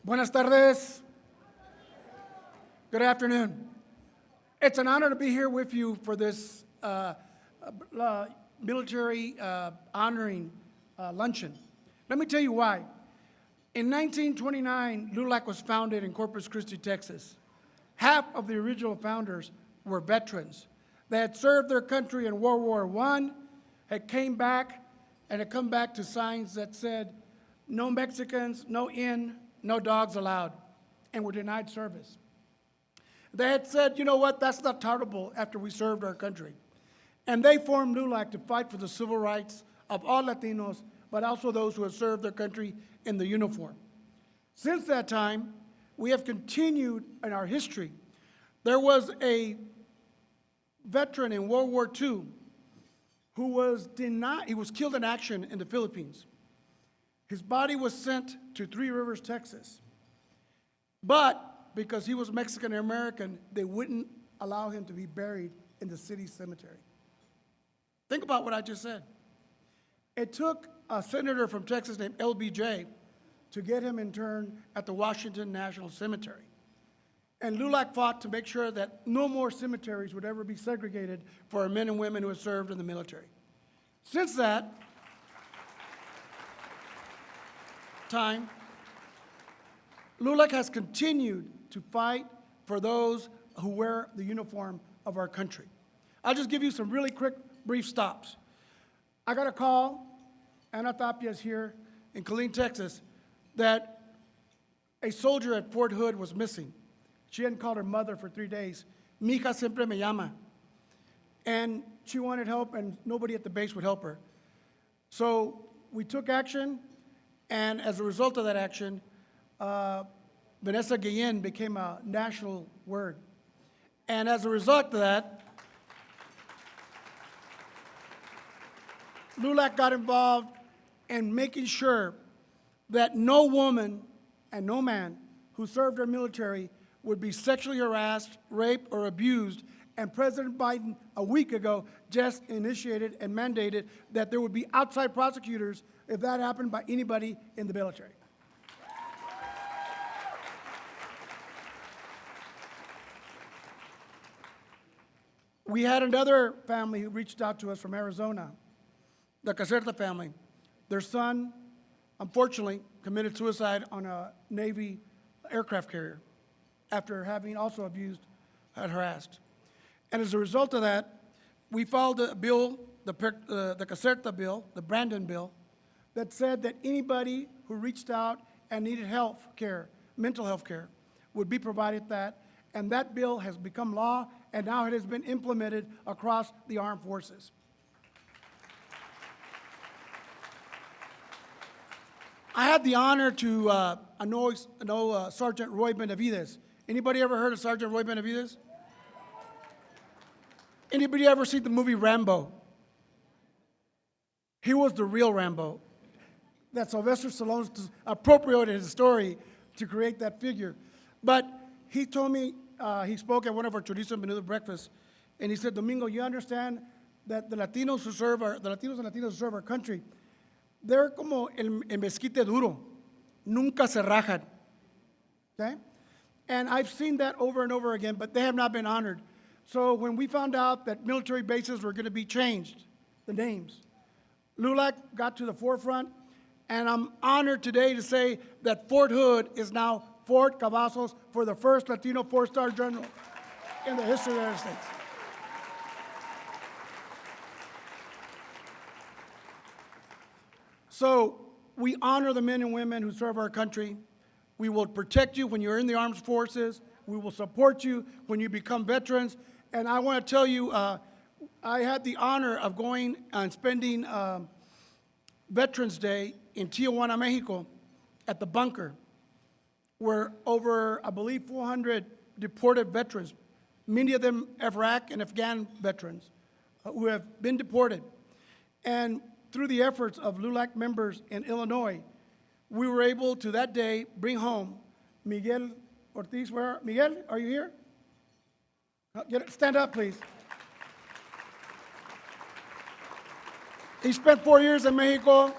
Buenas tardes. Good afternoon. It's an honor to be here with you for this military honoring luncheon. Let me tell you why. In 1929, LULAC was founded in Corpus Christi, Texas. Half of the original founders were veterans. They had served their country in World War I, had came back, and had come back to signs that said, no Mexicans, no in, no dogs allowed, and were denied service. They had said, you know what, that's not tolerable after we served our country. And they formed LULAC to fight for the civil rights of all Latinos, but also those who have served their country in the uniform. Since that time, we have continued in our history. There was a veteran in World War II who was denied, he was killed in action in the Philippines. His body was sent to Three Rivers, Texas. But because he was Mexican American, they wouldn't allow him to be buried in the city cemetery. Think about what I just said. It took a senator from Texas named LBJ to get him interned at the Washington National Cemetery. And LULAC fought to make sure that no more cemeteries would ever be segregated for our men and women who had served in the military. Since that time, LULAC has continued to fight for those who wear the uniform of our country. I'll just give you some really quick, brief stops. I got a call, Ana Tapia is here in Killeen, Texas, that a soldier at Fort Hood was missing. She hadn't called her mother for 3 days. Mi hija siempre me llama. And she wanted help, and nobody at the base would help her. So we took action, and as a result of that action, Vanessa Guillen became a national word. And as a result of that, LULAC got involved in making sure that no woman and no man who served our military would be sexually harassed, raped, or abused. And President Biden, a week ago, just initiated and mandated that there would be outside prosecutors if that happened by anybody in the military. We had another family who reached out to us from Arizona, the Caserta family. Their son, unfortunately, committed suicide on a Navy aircraft carrier after having also abused and harassed. And as a result of that, we filed a bill, the Caserta bill, the Brandon bill, that said that anybody who reached out and needed health care, mental health care, would be provided that. And that bill has become law, and now it has been implemented across the armed forces. I had the honor to know Sergeant Roy Benavides. Anybody ever heard of Sergeant Roy Benavides? Anybody ever seen the movie Rambo? He was the real Rambo. That Sylvester Stallone appropriated his story to create that figure. But he told me, he spoke at one of our chorizo and menudo breakfasts, and he said, Domingo, you understand that the Latinos and Latinos who serve our country, they're como el mezquite duro, nunca se rajan, okay? And I've seen that over and over again, but they have not been honored. So when we found out that military bases were going to be changed, the names, LULAC got to the forefront, and I'm honored today to say that Fort Hood is now Fort Cavazos for the first Latino four-star general in the history of the United States. So we honor the men and women who serve our country. We will protect you when you're in the armed forces. We will support you when you become veterans. And I want to tell you, I had the honor of going and spending Veterans Day in Tijuana, Mexico, at the bunker, where over, I believe, 400 deported veterans, many of them Iraq and Afghan veterans, who have been deported. And through the efforts of LULAC members in Illinois, we were able to that day bring home Miguel Ortiz. Miguel, are you here? Stand up, please. He spent 4 years in Mexico.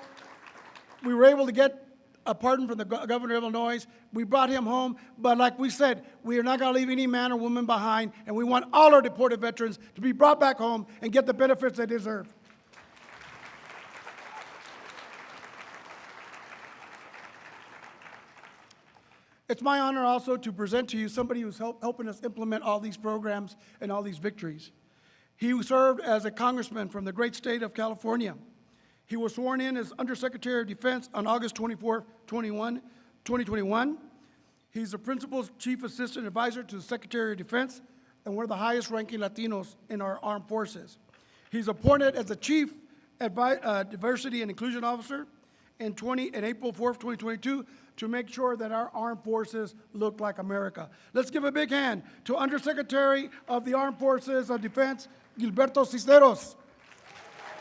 We were able to get a pardon from the governor of Illinois. We brought him home, but like we said, we are not going to leave any man or woman behind, and we want all our deported veterans to be brought back home and get the benefits they deserve. It's my honor also to present to you somebody who's helping us implement all these programs and all these victories. He served as a congressman from the great state of California. He was sworn in as Undersecretary of Defense on August 24, 2021. He's the principal's chief assistant advisor to the Secretary of Defense and one of the highest ranking Latinos in our armed forces. He's appointed as the chief diversity and inclusion officer in April 4th, 2022, to make sure that our armed forces look like America. Let's give a big hand to Undersecretary of the Armed Forces of Defense, Gilberto Cisneros.